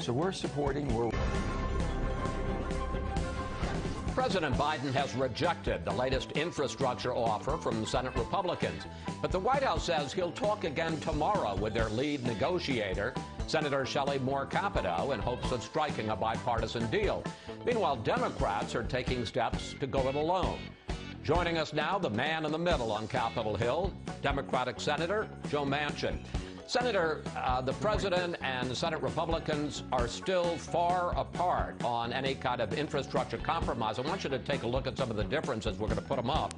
So we're supporting. President Biden has rejected the latest infrastructure offer from Senate Republicans. But the White House says he'll talk again tomorrow with their lead negotiator, Senator Shelley Moore Capito, in hopes of striking a bipartisan deal. Meanwhile, Democrats are taking steps to go it alone. Joining us now, the man in the middle on Capitol Hill, Democratic Senator Joe Manchin. Senator, the President and the Senate Republicans are still far apart on any kind of infrastructure compromise. I want you to take a look at some of the differences. We're going to put them up.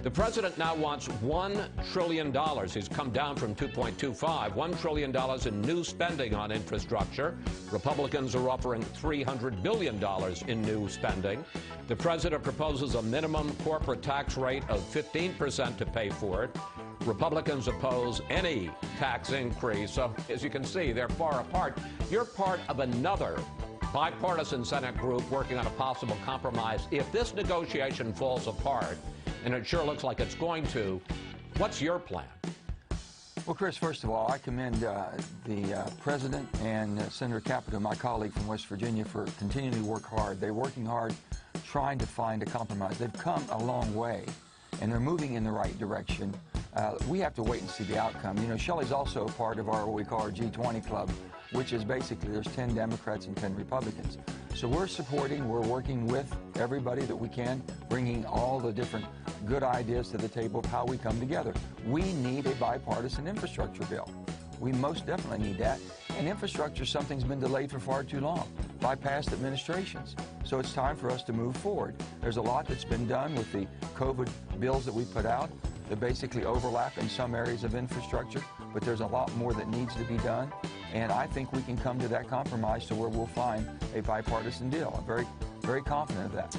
The President now wants $1 trillion. He's come down from 2.25. $1 trillion in new spending on infrastructure. Republicans are offering $300 billion in new spending. The President proposes a minimum corporate tax rate of 15% to pay for it. Republicans oppose any tax increase. So, as you can see, they're far apart. You're part of another bipartisan Senate group working on a possible compromise. If this negotiation falls apart, and it sure looks like it's going to, what's your plan? Well, Chris, first of all, I commend the President and Senator Capito, my colleague from West Virginia, for continuing to work hard. They're working hard trying to find a compromise. They've come a long way, and they're moving in the right direction. We have to wait and see the outcome. You know, Shelley's also a part of what we call our G20 club, which is basically there's 10 Democrats and 10 Republicans. So we're working with everybody that we can, bringing all the different good ideas to the table of how we come together. We need a bipartisan infrastructure bill. We most definitely need that. And infrastructure is something that's been delayed for far too long by past administrations. So it's time for us to move forward. There's a lot that's been done with the COVID bills that we put out that basically overlap in some areas of infrastructure, but there's a lot more that needs to be done. And I think we can come to that compromise to where we'll find a bipartisan deal. I'm very, very confident of that.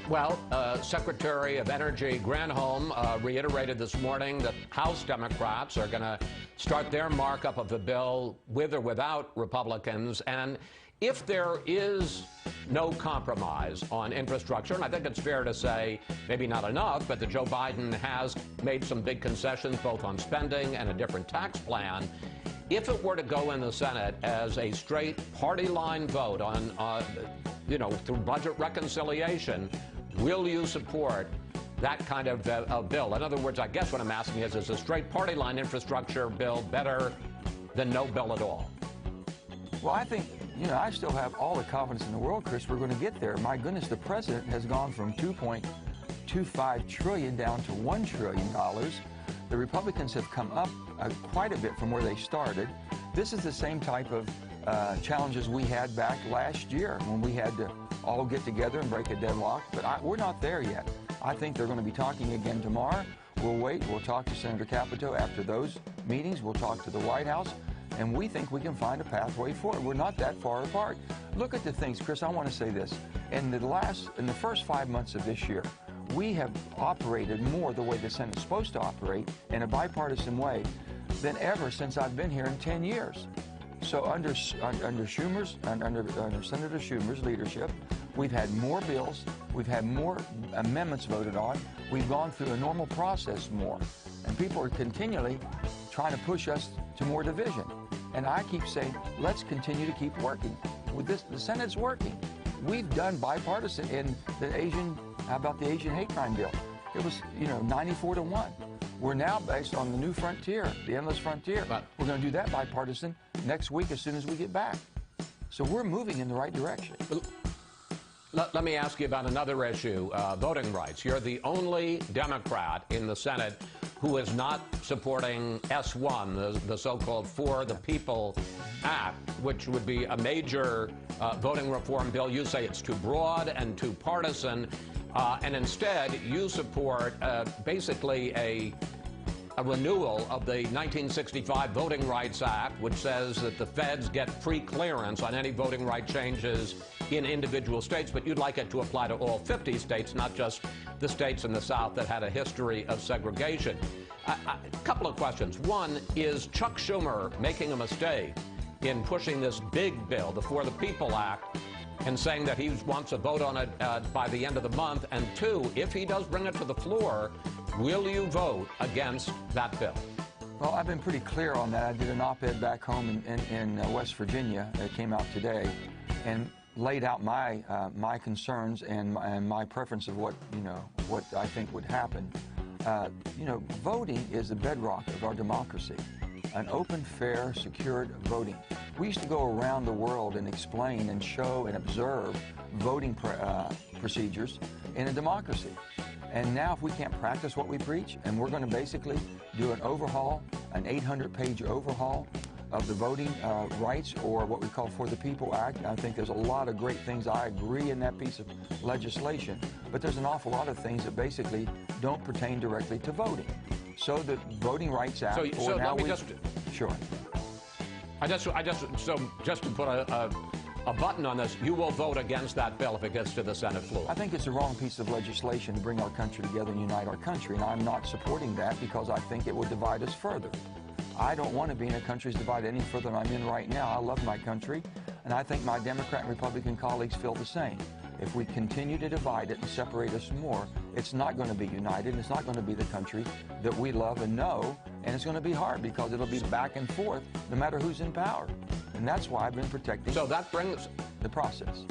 Well, Secretary of Energy Granholm reiterated this morning that House Democrats are going to start their markup of the bill with or without Republicans. And if there is no compromise on infrastructure, and I think it's fair to say maybe not enough, but that Joe Biden has made some big concessions both on spending and a different tax plan. If it were to go in the Senate as a straight party line vote on, through budget reconciliation, will you support that kind of bill? In other words, I guess what I'm asking is a straight party line infrastructure bill better than no bill at all? Well, I think, I still have all the confidence in the world, Chris, we're going to get there. My goodness, the President has gone from $2.25 trillion down to $1 trillion. The Republicans have come up quite a bit from where they started. This is the same type of challenges we had back last year when we had to all get together and break a deadlock, but we're not there yet. I think they're going to be talking again tomorrow. We'll wait. We'll talk to Senator Capito after those meetings. We'll talk to the White House, and we think we can find a pathway forward. We're not that far apart. Look at the things, Chris. I want to say this. In the first 5 months of this year, we have operated more the way the Senate's supposed to operate in a bipartisan way than ever since I've been here in 10 years. So under Senator Schumer's leadership, we've had more bills, we've had more amendments voted on, we've gone through a normal process more, and people are continually trying to push us to more division. And I keep saying, let's continue to keep working. With this, the Senate's working. We've done bipartisan in the Asian hate crime bill. It was, 94-1. We're now based on the new frontier, the endless frontier. We're going to do that bipartisan next week as soon as we get back. So we're moving in the right direction. Let me ask you about another issue, voting rights. You're the only Democrat in the Senate who is not supporting S1, the so-called For the People Act, which would be a major voting reform bill. You say it's too broad and too partisan, and instead you support basically a renewal of the 1965 Voting Rights Act, which says that the feds get pre-clearance on any voting right changes in individual states, but you'd like it to apply to all 50 states, not just the states in the South that had a history of segregation. A couple of questions. One, is Chuck Schumer making a mistake in pushing this big bill, the For the People Act, and saying that he wants a vote on it by the end of the month? And two, if he does bring it to the floor, will you vote against that bill? Well, I've been pretty clear on that. I did an op-ed back home in West Virginia that came out today, and laid out my concerns and my preference of what I think would happen. Voting is the bedrock of our democracy. An open, fair, secured voting. We used to go around the world and explain and show and observe voting procedures in a democracy. And now if we can't practice what we preach, and we're going to basically do an overhaul, an 800-page overhaul of the voting rights, or what we call For the People Act. I think there's a lot of great things. I agree in that piece of legislation, but there's an awful lot of things that basically don't pertain directly to voting. So the Voting Rights Act, Sure. Just to put a button on this, you will vote against that bill if it gets to the Senate floor. I think it's the wrong piece of legislation to bring our country together and unite our country, and I'm not supporting that because I think it will divide us further. I don't want to be in a country that's divided any further than I'm in right now. I love my country, and I think my Democrat and Republican colleagues feel the same. If we continue to divide it and separate us more, it's not going to be united, and it's not going to be the country that we love and know, and it's going to be hard because it'll be back and forth no matter who's in power. And that's why I've been protecting the process.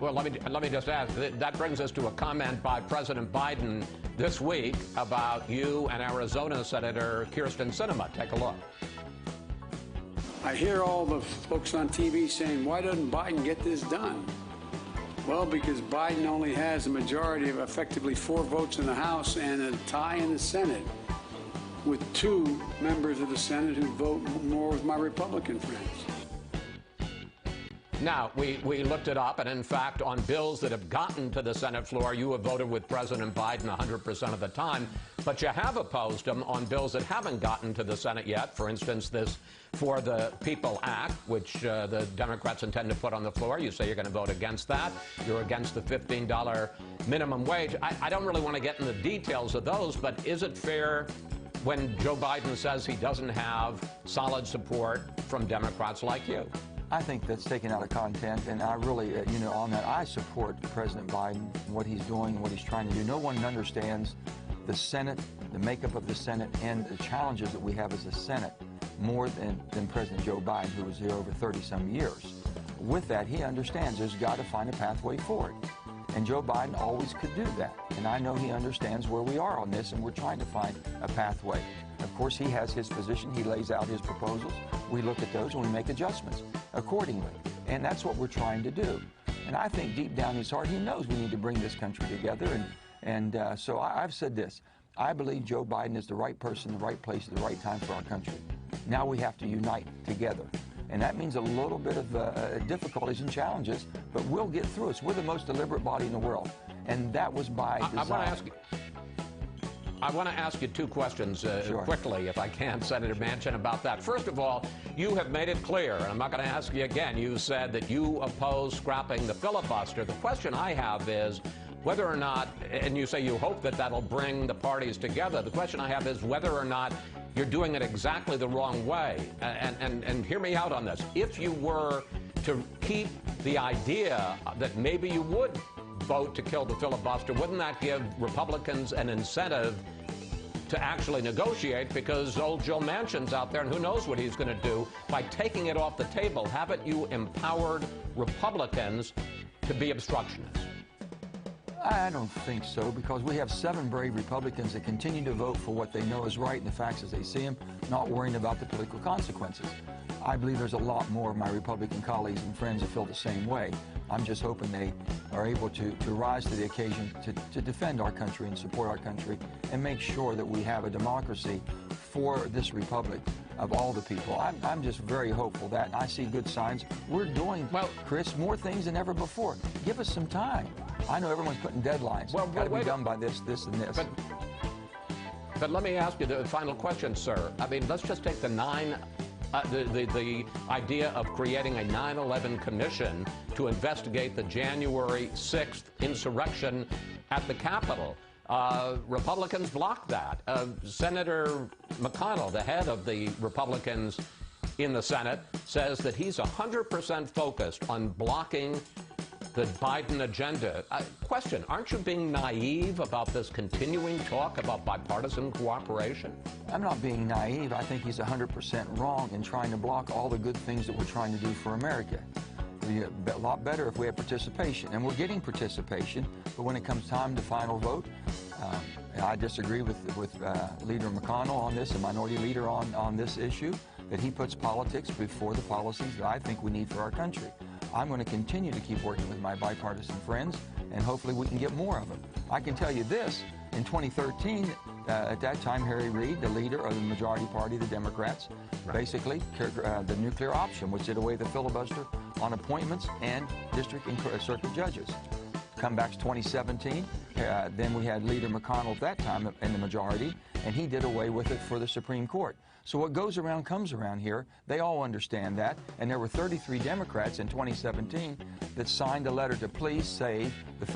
Well, let me just ask, that brings us to a comment by President Biden this week about you and Arizona Senator Kyrsten Sinema. Take a look. I hear all the folks on TV saying, why doesn't Biden get this done? Well, because Biden only has a majority of effectively 4 votes in the House and a tie in the Senate, with 2 members of the Senate who vote more with my Republican friends. Now, we looked it up, and in fact, on bills that have gotten to the Senate floor, you have voted with President Biden 100% of the time, but you have opposed him on bills that haven't gotten to the Senate yet. For instance, this For the People Act, which the Democrats intend to put on the floor. You say you're going to vote against that. You're against the $15 minimum wage. I don't really want to get in the details of those, but is it fair when Joe Biden says he doesn't have solid support from Democrats like you? I think that's taken out of content, and I really, on that, I support President Biden and what he's doing and what he's trying to do. No one understands the Senate, the makeup of the Senate, and the challenges that we have as a Senate more than President Joe Biden, who was here over 30-some years. With that, he understands there's got to find a pathway forward. And Joe Biden always could do that. And I know he understands where we are on this, and we're trying to find a pathway. Of course, he has his position. He lays out his proposals. We look at those and we make adjustments accordingly. And that's what we're trying to do. And I think deep down in his heart, he knows we need to bring this country together. So I've said this. I believe Joe Biden is the right person, the right place, at the right time for our country. Now we have to unite together. And that means a little bit of difficulties and challenges, but we'll get through it. We're the most deliberate body in the world. And that was by design. I want to ask you 2 questions Sure. quickly, if I can, Senator Manchin, about that. First of all, you have made it clear, and I'm not going to ask you again, you said that you oppose scrapping the filibuster. The question I have is whether or not, and you say you hope that that'll bring the parties together, the question I have is whether or not you're doing it exactly the wrong way. And hear me out on this. If you were to keep the idea that maybe you would vote to kill the filibuster, wouldn't that give Republicans an incentive to actually negotiate? Because old Joe Manchin's out there, and who knows what he's going to do. By taking it off the table, haven't you empowered Republicans to be obstructionists? I don't think so, because we have 7 brave Republicans that continue to vote for what they know is right and the facts as they see them, not worrying about the political consequences. I believe there's a lot more of my Republican colleagues and friends that feel the same way. I'm just hoping they are able to rise to the occasion to defend our country and support our country and make sure that we have a democracy for this republic of all the people. I'm just very hopeful that I see good signs. We're doing, Chris, more things than ever before. Give us some time. I know everyone's putting deadlines. Got to be done by this, and this. But let me ask you the final question, sir. I mean, let's just take the idea of creating a 9/11 commission to investigate the January 6th insurrection at the Capitol. Republicans blocked that. Senator McConnell, the head of the Republicans in the Senate, says that he's 100% focused on blocking the Biden agenda. Question, aren't you being naive about this continuing talk about bipartisan cooperation? I'm not being naive. I think he's 100% wrong in trying to block all the good things that we're trying to do for America. It'd be a lot better if we had participation, and we're getting participation, but when it comes time to final vote, I disagree with Leader McConnell on this, the minority leader on this issue, that he puts politics before the policies that I think we need for our country. I'm going to continue to keep working with my bipartisan friends, and hopefully we can get more of them. I can tell you this, in 2013, at that time, Harry Reid, the leader of the majority party, the Democrats, basically the nuclear option, which did away with the filibuster on appointments and district and circuit judges. Come back to 2017, then we had Leader McConnell at that time in the majority, and he did away with it for the Supreme Court. So what goes around comes around here. They all understand that, and there were 33 Democrats in 2017 that signed a letter to please save the filibuster.